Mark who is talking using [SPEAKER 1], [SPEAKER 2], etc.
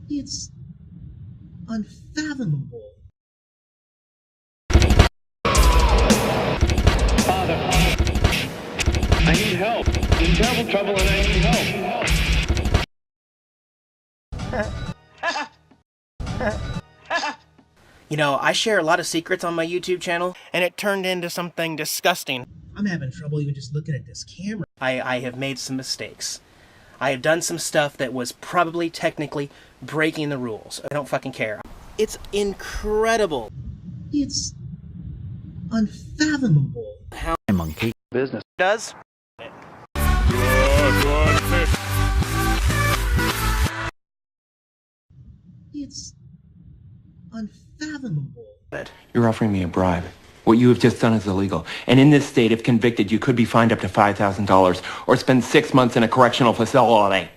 [SPEAKER 1] It's unfathomable.
[SPEAKER 2] Father, I need help. I'm in terrible trouble and I need help.
[SPEAKER 3] You know, I share a lot of secrets on my YouTube channel, and it turned into something disgusting.
[SPEAKER 1] I'm having trouble even just looking at this camera.
[SPEAKER 3] I have made some mistakes. I have done some stuff that was probably technically breaking the rules. I don't fucking care. It's incredible.
[SPEAKER 1] It's unfathomable.
[SPEAKER 3] How
[SPEAKER 4] monkey
[SPEAKER 2] Business
[SPEAKER 3] does?
[SPEAKER 1] It's unfathomable.
[SPEAKER 5] You're offering me a bribe. What you have just done is illegal. And in this state, if convicted, you could be fined up to $5,000 or spend 6 months in a correctional facility.